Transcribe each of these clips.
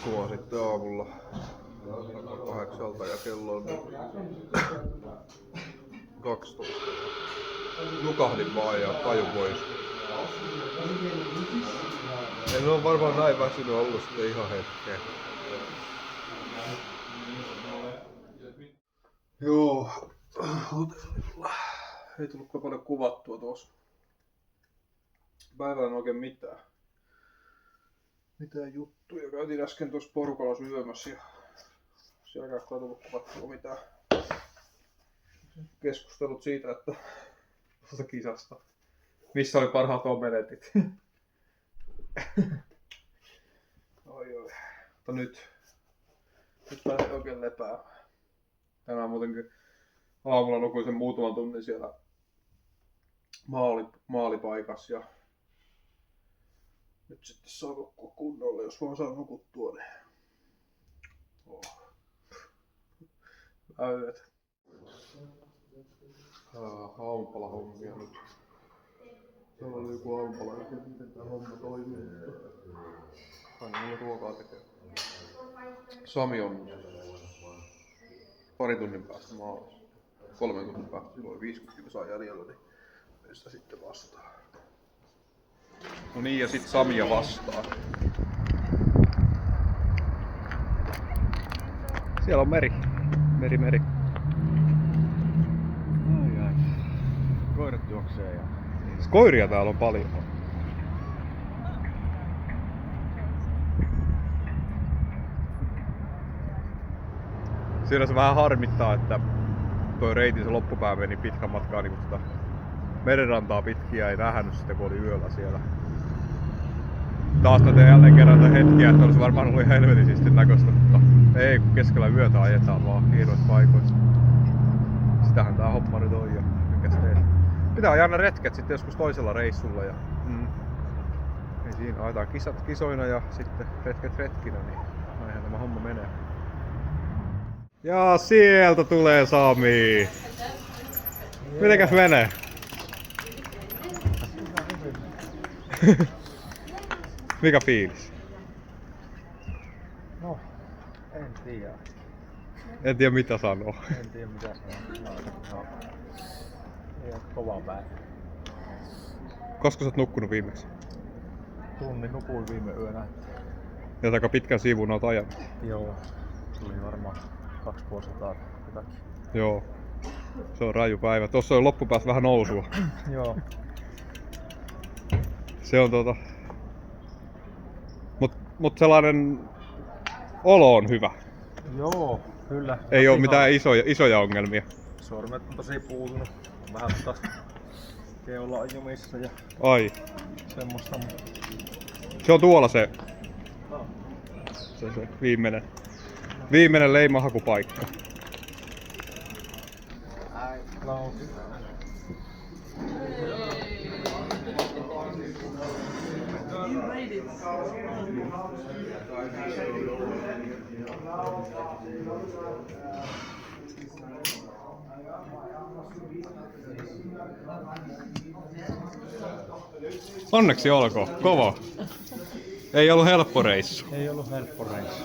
Sua sitten aamulla 8 ja kello on 12. Nukahdin vaan ja taju pois. En ole varmaan näin väsynyt ollut sitten ihan hetkeen. Joo, ei tullut paljon kuvattua tuossa. Päivällä en oikein mitään juttuja. Käytiin äsken tuossa porukalla syömässä ja sielläkään ei tullut kuvattua mitään. Keskustelut siitä, että tuosta kisasta. Missä oli parhaat omeletit? Oi. Mutta nyt pääsee oikein lepäämään. Tänään muutenkin aamulla nukuin sen muutaman tunnin siellä maalipaikassa ja nyt sitten saa nukkua kunnolla, jos vaan saa nukuttua. Niin. Yöt. Aamupalahommia nyt. Se oli joku aamupala, miten tää homma toimii. Aina mulla ruokaa tekee. Sami on pari tunnin päästä maalissa. 3 tunnin päästä, silloin 50 kilsaa jäljellä, niin me sitä sitten vastaan. No niin, ja sit Samia vastaan. Siellä on meri. Meri. Ai. Koirat juoksee ja... Koiria täällä on paljon. Siinä se vähän harmittaa, että toi reitin se loppupää meni pitkän matkaa niin sitä merenrantaa pitkin ja ei nähnyt sitä, kun oli yöllä siellä. Taas näitä jälleen kerran hetkiä, että olisi varmaan ollut helvetin siistin näköistä, mutta ei, kun keskellä yötä ajetaan vaan hienoissa paikoissa. Sitähän tää homma nyt on jo. Pitää ajaa ne retket sitten joskus toisella reissulla ja ei siinä, ajetaan kisat kisoina ja sitten retket retkinä, niin näinhän tämä homma menee. Ja sieltä tulee Sami! Mitenkäs menee? Mikä fiilis? No, en tiedä. En tiedä mitä sanoo. En tiedä mitä sanoo. No. Ei ole kova päivä. Koska sä oot nukkunut viimeksi? Tunnin nukuin viime yönä. Ja aika pitkän siivun oot ajanut? Joo. Tuli varmaan 250 jotakin. Joo. Se on raju päivä. Tossa on loppupäässä vähän nousua. Joo. Se on Mut sellainen olo on hyvä. Joo, kyllä. Ei oo mitään isoja ongelmia. Sormet on tosi puutunut. Vähän taas keula on jumissa ja Ai. semmoista. Se on tuolla se viimeinen leimahakupaikka. No. Onneksi olkoon, kova. Ei ollut helppo reissu. Ei ollut helppo reissu.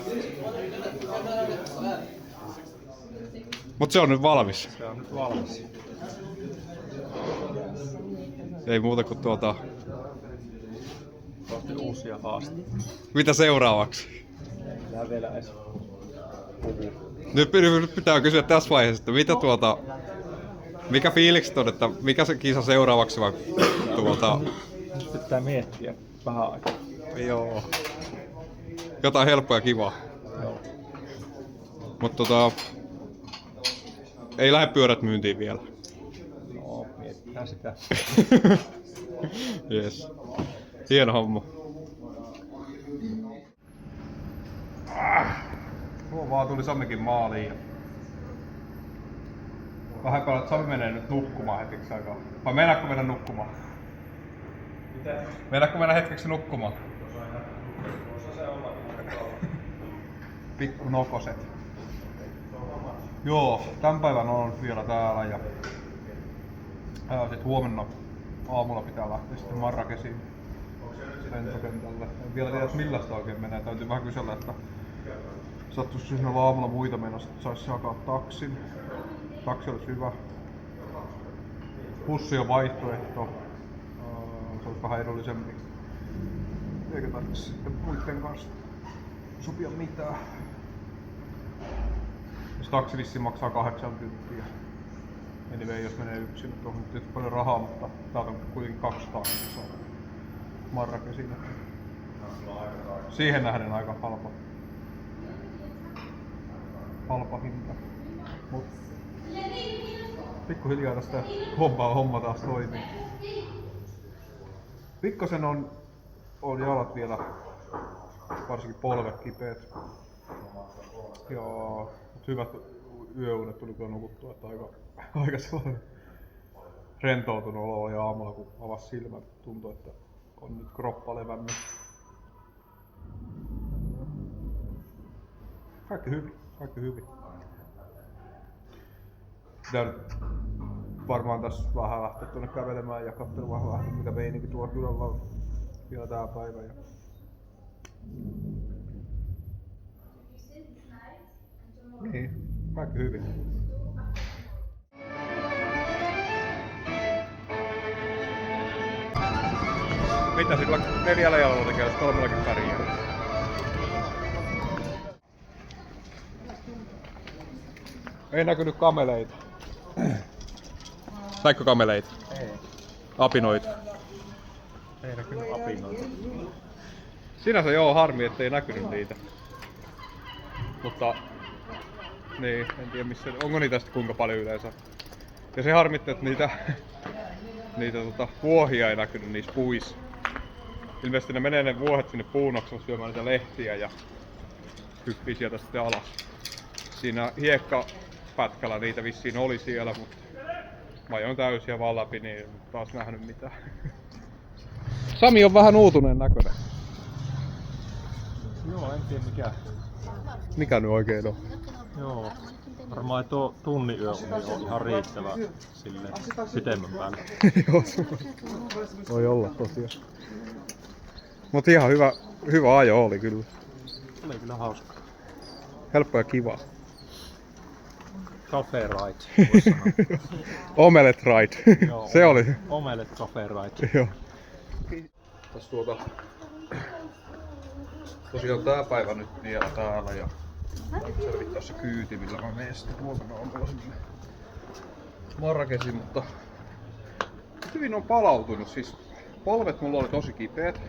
Mut se on nyt valmis. Se on nyt valmis. Ei muuta kuin Kohti uusia haasteita. Mitä seuraavaksi? Tää vielä edes puhuu. Nyt pitää kysyä tässä vaiheessa, että mitä mikä fiilikset on, että mikä se kisa seuraavaksi vai Nyt pitää miettiä vähän aikaa. Joo. Jotain helppoa ja kivaa. Joo. Mut ei lähde pyörät myyntiin vielä. No, mietitään sitä. Yes. Hieno homma. Tuo vaan tuli Samikin maaliin. Vähän paljon, että Sami menee nyt nukkumaan hetkeksi aikaa. Vai meinaatko mennä nukkumaan? Mitä? Meinaatko mennä hetkeksi nukkumaan? Osa se olla. Pikku nokoset. Joo, tämän päivän on vielä täällä ja sit huomenna aamulla pitää lähteä sitten Marrakesiin lentokentälle. En vielä tiedä, että millaista oikein menee. Täytyy vähän kysellä, että Sattuisi siinä aamulla muita menossa, että saisi jakaa taksin. Taksi olisi hyvä. Bussi on vaihtoehto. Se olisi vähän edullisempi. Eikä tarvitse sitten muiden kanssa sopia mitään. Se taksi vissiin maksaa 80. Anyway, jos menee yksin, on nyt paljon rahaa, mutta täältä on kuitenkin 200 Marrakesille. Siihen nähden aika halpa hinta. Mut pikkuhiljaa tästä homma taas toimii. Pikkasen on jalat vielä, varsinkin polvet kipeät. Ja hyvät yöunet tuli kyllä nukuttua, että aika sellainen rentoutunut olo oli aamulla, kun avasi silmät. Tuntui, että on nyt kroppa levännyt. Kaikki hyvin. Pitää nyt varmaan tässä vähän lähteä tuonne kävelemään ja katselemaan vähän mikä meininki tuolla kylällä on vielä tää päivä. Niin, kaikki hyvin. Mitä sillä 4 jalalla tekee, jos 3 pärjää? Ei näkynyt kameleita. Näikö kameleita? Ei. Apinoita? Ei näkynyt apinoita. Sinänsä joo, harmi ettei näkynyt niitä. Mutta niin, en tiedä missä, onko niitä sitten kuinka paljon yleensä. Ja se harmitti, että niitä vuohia ei näkynyt niissä puissa. Ilmeisesti ne menee ne vuohet sinne puunoksen syömään niitä lehtiä ja hyppii sieltä sitten alas. Siinä hiekkapätkällä niitä vissiin oli siellä, mutta mä ajoin täysiä vaan läpi, niin en taas nähnyt mitään. Sami on vähän uutuneen näköinen. Joo, en tiedä mikä. Mikä nyt oikein on? Joo. Varmaan tuo tunnin yö on ihan riittävä silleen pitemmän päälle. Joo, voi olla tosiaan. Mut ihan hyvä ajo oli kyllä. Oli kyllä hauska. Helppo ja kiva. Cafe ride, voisi sanoa. Omelet ride. Joo, se oli. Omelet cafe ride. Joo. Tässä tosiaan tää päivä nyt vielä täällä ja selvittää se kyyti, millä mä menen sitten huomenna aamulla sinne Marrakesiin, mutta hyvin on palautunut. Siis polvet mulla oli tosi kipeät.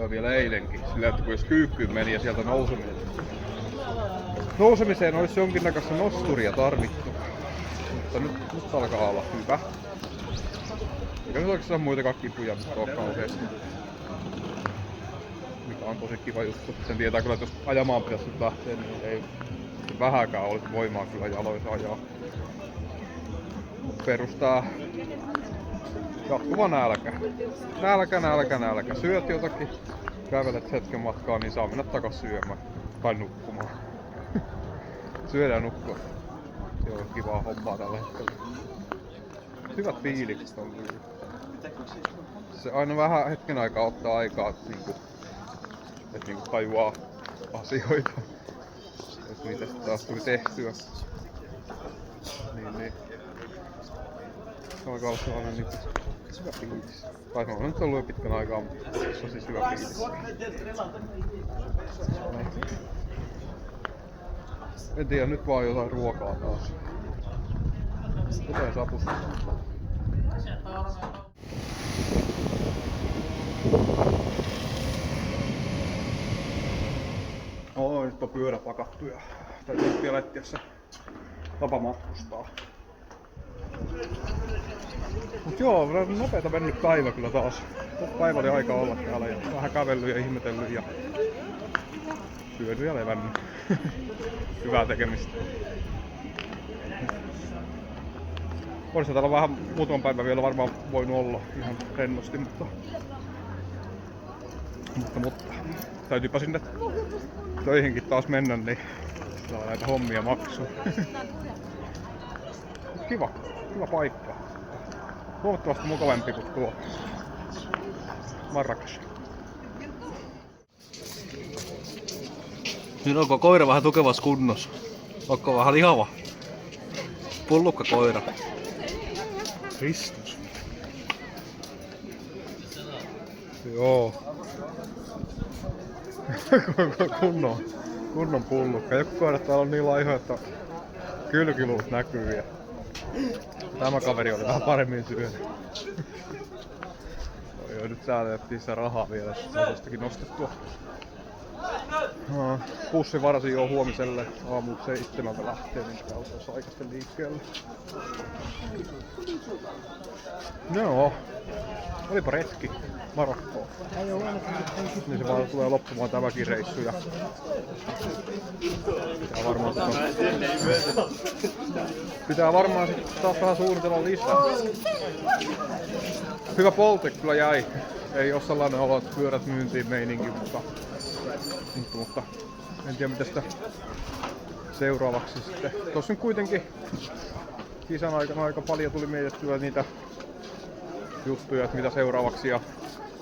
Vielä eilenkin, sillä että kun jos kyykkyyn meni ja sieltä nousemiseen olisi jonkinnäköistä nosturia tarvittu. Mutta nyt alkaa olla hyvä. Eikä nyt oikeastaan muitakaan kipuja ole kauheasti. Mikä on tosi kiva juttu. Sen tietää kyllä, että jos ajamaan pitäisi nyt lähteä, niin ei vähäkään olisi voimaa kyllä jaloissa ajaa. Perustaa jatkuva nälkä. Nälkä. Syöt jotakin, kävelet hetken matkaa, niin saa mennä takas syömään. Tai nukkumaan. Syödä ja nukkua. Se on kivaa hommaa tällä hetkellä. Hyvät fiilikset on kyllä. Se aina vähän hetken aikaa ottaa aikaa, että niinku tajuaa asioita. Että niitä sitten taas tuli tehtyä. Niin. Se alkaa olla sellainen niinku hyvä fiilis. Tai se on nyt ollut jo pitkän aikaa, mutta se on siis hyvä fiilis. En tiedä, nyt vaan jotain ruokaa taas. Jotain sapusta. Nyt on pyörä pakattu ja täytyy vielä etsiä se tapa matkustaa. Mut joo, nopeeta mennyt päivä kyllä taas. Päivä oli aika olla täällä ja vähän kävellyt ja ihmetellyt ja syönyt ja levännyt. Hyvää tekemistä. Olisi täällä vähän muutaman päivän vielä varmaan voinut olla ihan rennosti, mutta täytyypä sinne töihinkin taas mennä, niin saa näitä hommia maksuun. Kiva paikka. Huomattavasti mukavampi kuin tuo Marrakech. Nyt onko koira vähän tukevassa kunnossa? Onko vähän lihava? Pullukka koira. Kristus. Joo. kunnon pullukka. Joku koirat täällä on niin laihoja, että kylkiluut näkyy. Ja tämä kaveri oli vähän paremmin syönyt. Joo, nyt säädettiin sitä rahaa vielä, että saa jostakin nostettua. Pussi varasin jo huomiselle aamulla 7 lähtee, niin pitää olla aikaisesti liikkeelle. No, olipa retki Marokkoon. Niin se vaan tulee loppumaan tämäkin reissu ja pitää varmaan sitten taas vähän suunnitella lisää. Hyvä polte kyllä jäi. Ei oo sellainen olo, että pyörät myyntiin meininki, mutta en tiedä mitä sitä seuraavaksi sitten. Tossa nyt kuitenkin kisan aikana aika paljon tuli mietittyä niitä juttuja, että mitä seuraavaksi ja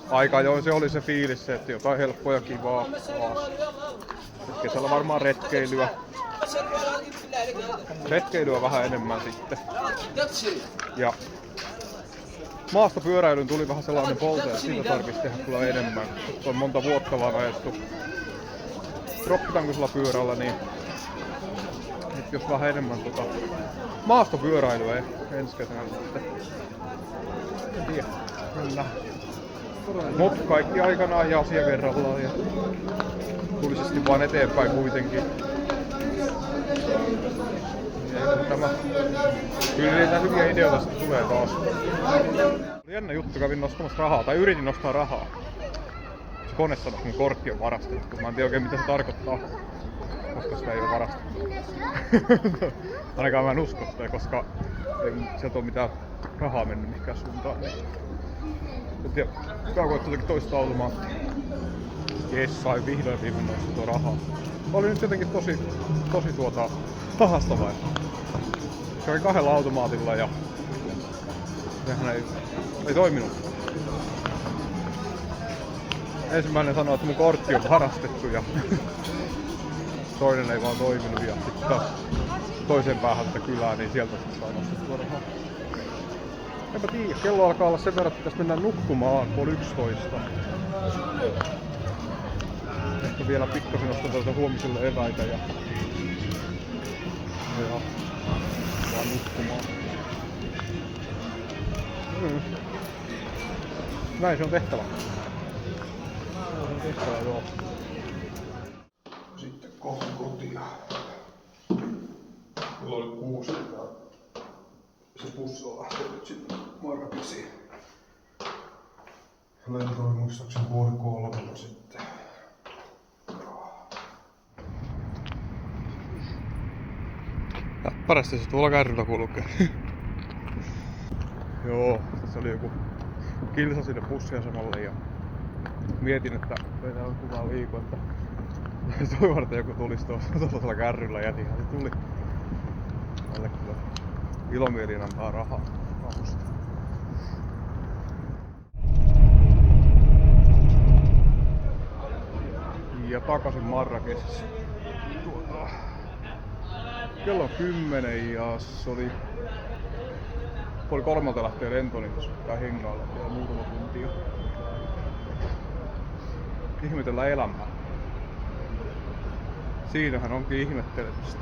aika ajoin se oli se fiilis, että jotain helppoa ja kivaa taas. Kesällä varmaan retkeilyä vähän enemmän sitten. Ja maastopyöräilyyn tuli vähän sellainen polte, että siitä tarvitsisi tehdä kyllä enemmän. Se on monta vuotta vaan ajettu droppitankoisella pyörällä, niin nyt jos vähän enemmän maastopyöräilyä ensi kesänä sitten. En tiedä, kyllä. Mut kaikki aikanaan ja asia kerrallaan ja tulisesti vaan eteenpäin kuitenkin. Kyllä niitä hyviä ideoita sitten tulee taas. Jännä juttu, kävin nostamassa rahaa, tai yritin nostaa rahaa. Se kone sanoi, että mun kortti on varastettu. Mä en tiedä oikein mitä se tarkoittaa, koska sitä ei ole varastettu. Ainakaan mä en usko sitä, koska ei sieltä ole mitään rahaa mennyt mihinkään suuntaan. En tiedä, pitää koettaa jotenkin toista automaattia. Jes, sai vihdoin viimein nostettua rahaa. Oli nyt jotenkin tosi pahastavaa. Kävin 2 automaatilla ja sehän ei toiminut. Ensimmäinen sanoi, että mun kortti on varastettu ja toinen ei vaan toiminut ja sitten taas toiseen päähän sitä kylää, niin sieltä sitten saa nostettua rahaa. Enpä tiedä, kello alkaa olla sen verran, että pitäisi mennä nukkumaan 11:30. Ehkä vielä pikkasen ostan tältä huomiselle eväitä ja vaan nukkumaan. Näin se on tehtävä. Joo. Sitten kohta kotia. Mulla oli 6 ja se bussi on lähtenyt sitten Marrakeshiin. Lento oli muistaakseni 2:30 sitten. Parasti se tuolla kärryllä kulkee. Joo, tässä oli joku kilsa sinne bussiasemalle ja mietin, että meitä on kuvaa liikaa, että toivon, että joku tulisi tuolla kärryllä ja niinhän se tuli. Tälle kyllä ilomielin antaa rahaa aamusta. Ja takaisin Marrakeshissa. Kello on 10 ja se oli 3 lähtee lento, niin tässä pitää hengailla vielä muutama tunti. Ihmetellä elämää. Siinähän onkin ihmettelemistä.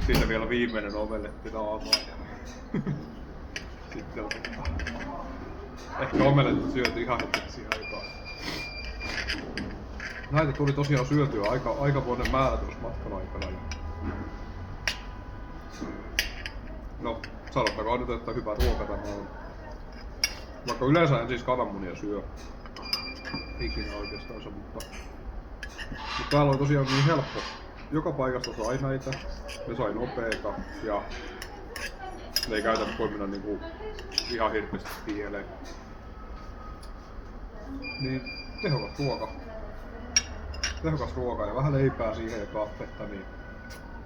Siitä vielä viimeinen omelletti naamaan. Sitten ehkä omelletti syöty ihan hetkeksi aikaa. Näitä tuli tosiaan syötyä aikamoinen määrä tuossa matkan aikana. No, sanottakoon nyt, että hyvä ruoka tämä on. Vaikka yleensä en siis kananmunia syö. Ikinä oikeastaan, mutta täällä oli tosiaan niin helppo. Joka paikasta sai näitä, ne sai nopeeta ja ne ei käytännössä voi mennä niinku ihan hirveästi pieleen. Niin tehokas ruoka ja vähän leipää siihen ja kahvetta, niin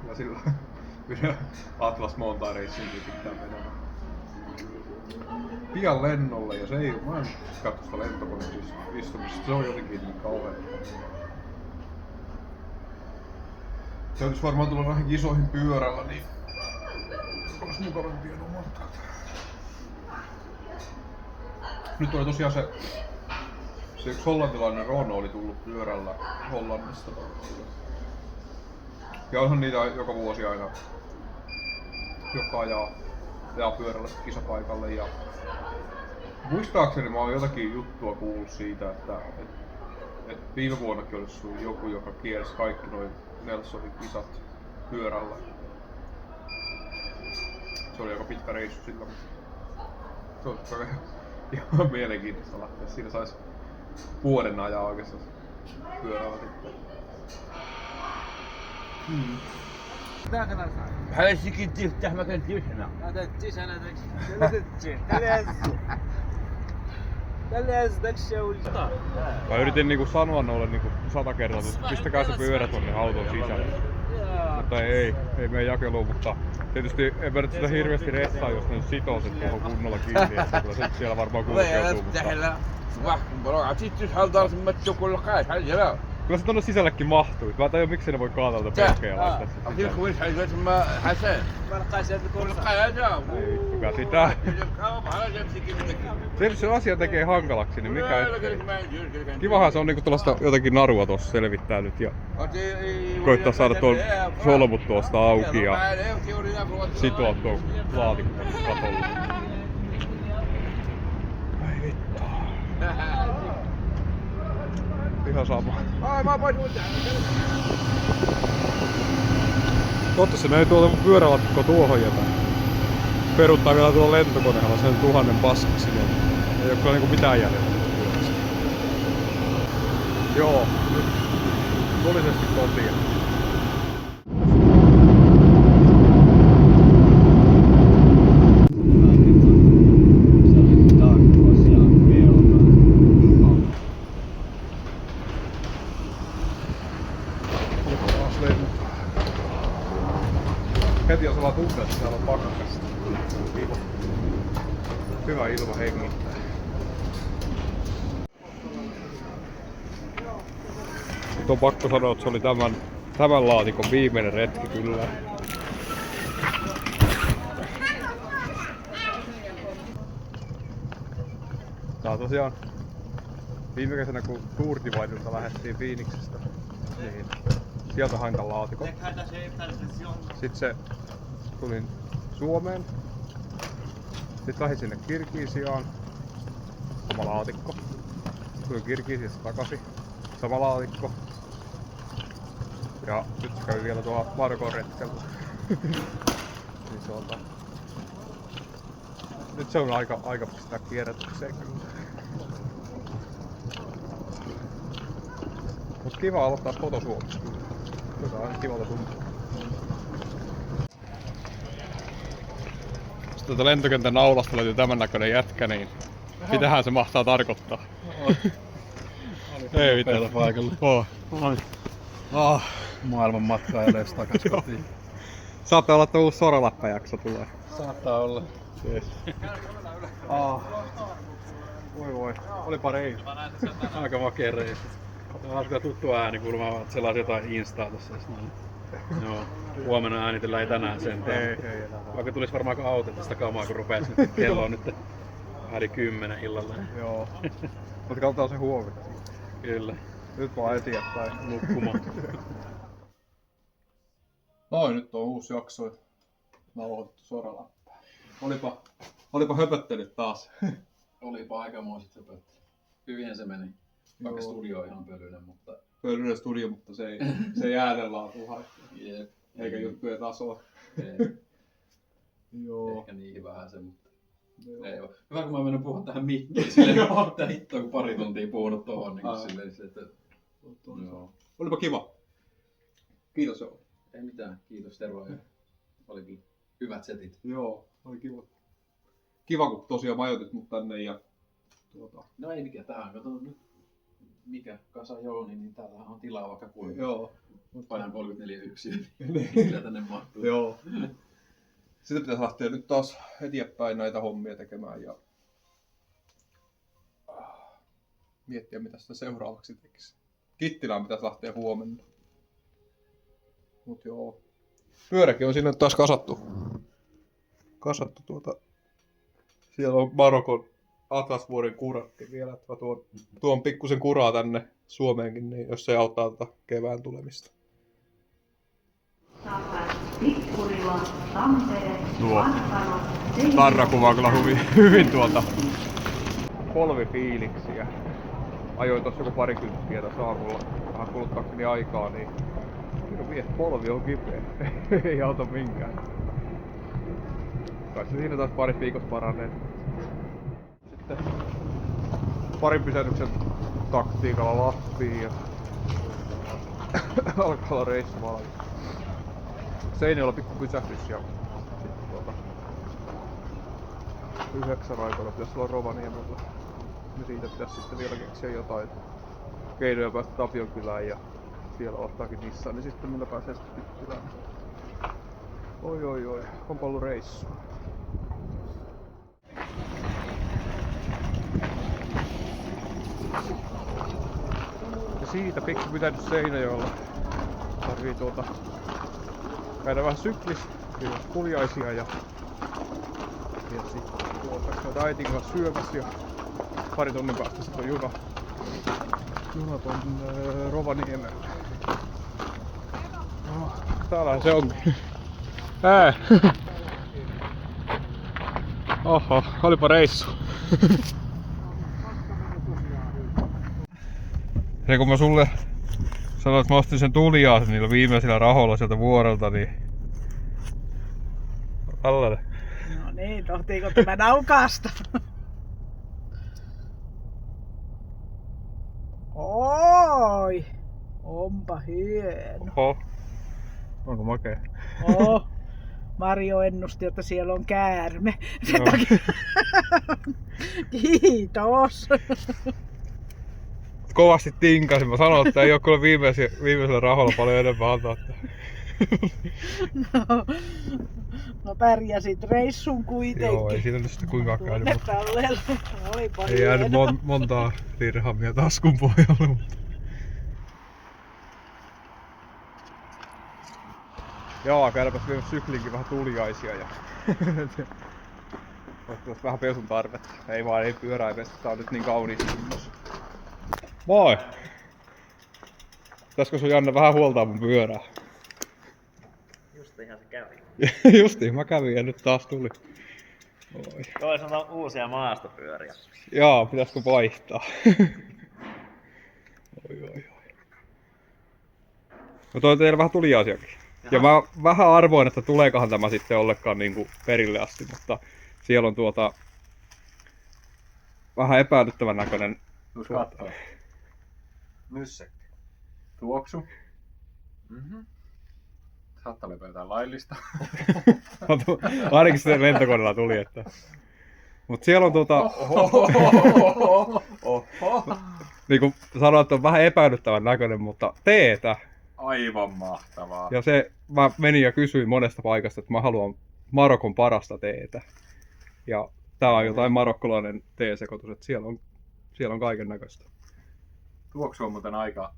ja sillä Atlas Mountain Racingiin pitää mennä. pian lennolle ja se ei, mä en katso sitä lentokoneessa istumista, se on jotenkin niin kauhean. Se olisi varmaan tullut näihin isoihin pyörällä, niin olisi mukavampia nuo matkat. Nyt oli tosiaan se yksi hollantilainen Rono oli tullut pyörällä Hollannista. Ja onhan niitä joka vuosi aina, joka ajaa pyörällä kisapaikalle. Ja muistaakseni mä oon jotakin juttua kuullut siitä, että viime vuonnakin olisi joku, joka kiersi kaikki noin Nelsonin kisat pyörällä. Se oli aika pitkä reissu sillä, mutta se on ihan mielenkiintoista lähteä. Siinä sais vuoden ajaa oikeastaan pyörällä sitten. حالتك تفتح ما كنتيش هنا هذا التيش انا داك الشيء لا تتجي تلهز داك الشيء والجطار. Mä yritin niinku sanoa noille niinku 100 kertaa, että pistäkää se pyörä tonne auton sisälle. Mutta ei mene jakeluun, mutta tietysti en mä nyt sitä hirveästi ressaa, jos ne sitoo sen tuohon kunnolla kiinni, että kyllä se siellä varmaan kulkeutuu. Kyllä se tonne sisällekin mahtuu. Mä en tajua miksi ne voi kaatalta pelkkejä laittaa sen sisälle. ما لقاش هاد الكرسي. Ei vittukaan sitä. Se se asia tekee hankalaksi, niin mikä ettei. Kivahan se on niinku tuollaista jotakin narua tuossa selvittää nyt ja koittaa saada tuon solmut tuosta auki ja sitoa tuon laatikon katolle. Ai vittu. Ihan sama. Toivottavasti ne ei tuolta mun pyörälaatikkoa tuohon jätä. Peruuttaa vielä tuolla lentokoneella sen 1000 paskaksi. Ei oo kyllä niinku mitään jäljellä pyörästä. Joo, nyt tulisesti kotiin. Heti jos ollaan tuntea, että täällä on pakkasta. Hyvä ilma hengittää. Nyt on pakko sanoa, että se oli tämän laatikon viimeinen retki kyllä. Tää on tosiaan viime kesänä kun Tour Dividelta lähdettiin Phoenixista, niin sieltä hain tän laatikon. Sitten se tulin Suomeen. Sitten lähdin sinne Kirgisiaan. Sama laatikko. Tulin Kirgisiasta takaisin. Sama laatikko. Ja nyt se kävi vielä tuolla Markon retkellä. Niin se on nyt se on aika pistää kierrätykseen kyllä. Mut kiva olla taas koto Suomessa kyllä. Tätä on aina kivalta tuntuu. Jos tuolta lentokentän naulasta löytyy tämän näköinen jätkä, niin mitähän se mahtaa tarkoittaa? Ei mitään paikalla. Maailman matkailee takas kotiin. Saattaa olla, että uusi Soraläppä-jakso tulee. Saattaa olla. Yes. Voi. Olipa reissu. Aika makea reissu. Hauska tuttu ääni, kuulemma oot selasi jotain Instaa tossa. Joo. Huomenna äänitellään ei tänään sentään. Ei enää. Vaikka tulis varmaan autettu sitä kamaa, kun rupees nyt. Kello on nyt vähän 10 illalla. Joo. Mut katsotaan se huomenna. Kyllä. Nyt vaan eteenpäin. Nukkumaan. Noin, nyt on uusi jakso nauhoitettu Soraläppää. Olipa höpöttelyt taas. Olipa aikamoiset höpöttelyt. Hyvin se meni. Vaikka studio on ihan pölyinen, mutta... Pölyinen studio, mutta se ei äänenlaatu haittaa. Jep. Eikä juttujen tasoa. Ei. Joo. Ehkä niihin vähän se, mutta... Joo. Ei ole. Hyvä kun mä menen puhua tähän mikkiin silleen, että hitto kun pari tuntia puhunut tohon niin silleen, että... Joo. Olipa kiva. Kiitos joo. Ei mitään, kiitos terve. Oli kyllä hyvät setit. Joo, oli kiva. Kiva kun tosiaan majoitit mut tänne ja No ei mikään tähän, kato nyt. Mikä Kasa Jouni, niin täällä on tilaa vaikka kuinka. Joo. Painan 34 yksin, niin kyllä tänne mahtuu. Joo. Sitten pitäisi lähteä nyt taas eteenpäin näitä hommia tekemään ja miettiä mitä sitä seuraavaksi tekisi. Kittilään pitäisi lähteä huomenna. Mut joo. Pyöräkin on sinne taas kasattu. Siellä on Marokon Atlasvuoren kuratti vielä, että mä tuon pikkusen kuraa tänne Suomeenkin, niin jos se auttaa tätä kevään tulemista. Tuo tarra kuvaa kyllä hyvin polvifiiliksiä. Ajoin tossa joku parikymppiä tässä aamulla vähän kuluttaakseni aikaa, niin polvi on kipeä. Ei auta minkään. Kai se siinä taas parissa viikossa paranee. Sitten parin pysähdyksen taktiikalla Lappiin ja alkaa olla reissu valmis. Seinäjoella pikku pysähdys ja sitten 9 aikoina pitäisi olla Rovaniemellä. Ja siitä pitäisi sitten vielä keksiä jotain keinoja päästä Tapionkylään ja siellä ottaakin Nissan, niin sitten millä pääsee sitten Kittilään. Oi, onpa ollut reissu. Ja siitä pikku pytähdys Seinäjoella. Tarvii käydä vähän kuljaisia ja sitten käydä äitin kanssa syömässä ja pari tunnin päästä sitten on juna tonne Rovaniemelle. No, täällähän se onkin. Oho, olipa reissu. Se kun mä sulle sanoin, että mä ostin sen tuliaasen niillä viimeisillä rahoilla sieltä vuorelta, niin tällainen. No niin, tohtiiko tämä naukaasta? Oi! Onpa hieno. Oho. Onko makea? Oh. Mario ennusti, että siellä on käärme. Sen No. takia... Kiitos. Kovasti tinkasin. Mä sanoin, että ei oo kyllä viimeisellä rahoilla paljon enemmän antaa. No pärjäsit reissun kuitenkin. Joo, ei siinä nyt sitten kuinka käynyt, mutta Olipa ei jäänyt hieno. montaa dirhamia taskun pohjalle. Joo, käydäpäs vielä syklinkin vähän tuliaisia ja ottaisi vähän pesun tarvetta. Ei vaan, ei pyörää pestä, tää on nyt niin kauniisti kunnossa. Moi! Pitäisikö sun Janne vähän huoltaa mun pyörää? Justiinhan se kävi. Justiin, mä kävin ja nyt taas tuli. Oi. Toisaalta on uusia maastopyöriä. Jaa, pitäisikö vaihtaa? Oi. No toi teillä vähän tuliaisiakin. Ja mä vähän arvoin, että tuleekohan tämä sitten ollenkaan niinku perille asti, mutta siellä on vähän epäilyttävän näköinen Myssekki. Tuoksu. Saattaa olla jotain laillista. Ainakin sitten lentokoneella tuli, että... Mut siellä on niin kuin sanoin, että on vähän epäilyttävän näköinen, mutta teetä. Aivan mahtavaa. Ja mä menin ja kysyin monesta paikasta, että mä haluan Marokon parasta teetä. Ja tää on jotain marokkolainen teesekoitus, että siellä on kaiken näköistä. Tuoksu on muuten aika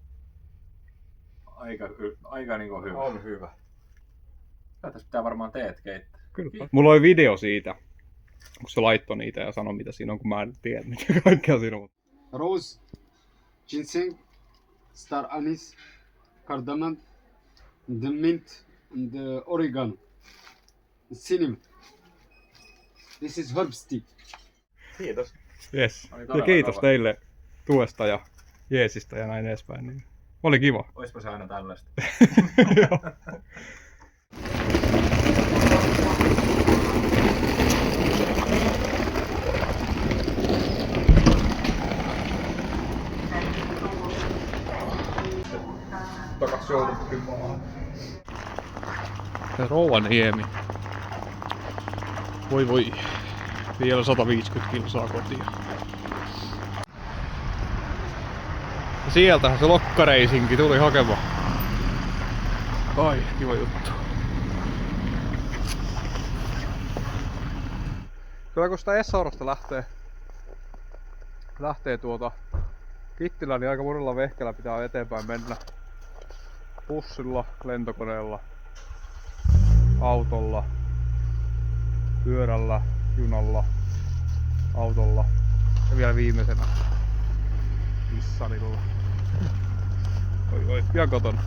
niinku hyvä. On hyvä. Tässä pitää varmaan teet keittää. Kyllä. Mulla oli video siitä, kun se laittoi niitä ja sanoi mitä siinä on, kun mä en tiedä mitä kaikkea siinä on. Rose, ginseng, star anise, cardamom, the mint, and the oregano, cinnamon. This is herb tea. Kiitos. Yes. Oli Ja todella kiitos kova. teille tuesta ja jeesistä ja näin edespäin. Niin oli kiva. Oispa se aina tällaista. Joo. Takas joulupykin maahan. Rovaniemi. Voi. Vielä 150 kilsaa kotiin. Ja sieltähän se lokkareisinki tuli hakemaan. Ai, kiva juttu. Kyllä kun sitä Essaorosta lähtee Kittilään, niin aika monella vehkellä pitää eteenpäin mennä. Bussilla, lentokoneella, autolla, pyörällä, junalla, autolla ja vielä viimeisenä Nissanilla. Oi, pian kotona.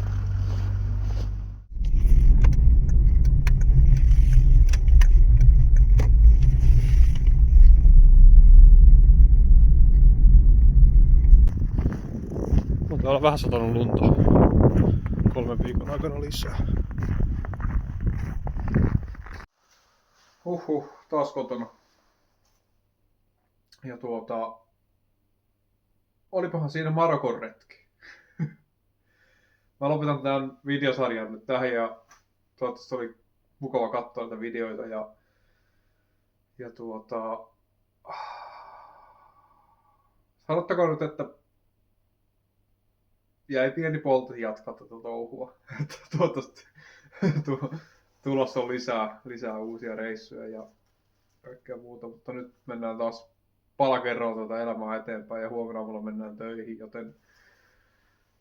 Täällä on vähän satanut lunta 3 viikon aikana lisää. Taas kotona. Ja olipahan siinä Marokon retki. Mä lopetan tämän videosarjan nyt tähän ja toivottavasti oli mukava katsoa näitä videoita ja sanottakoon nyt, että jäi pieni poltti jatkaa tätä touhua. Toivottavasti tulossa on lisää uusia reissuja ja kaikkea muuta, mutta nyt mennään taas pala kerrallaan tätä elämää eteenpäin ja huomenna aamulla mennään töihin, joten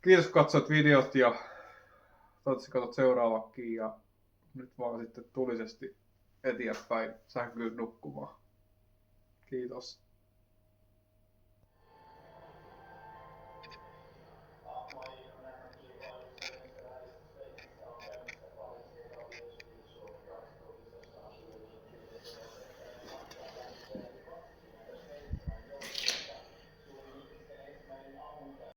kiitos kun katsoit videot ja toivottavasti katsot seuraavakin ja nyt vaan sitten tulisesti eteenpäin sänkyyn nukkumaan. Kiitos.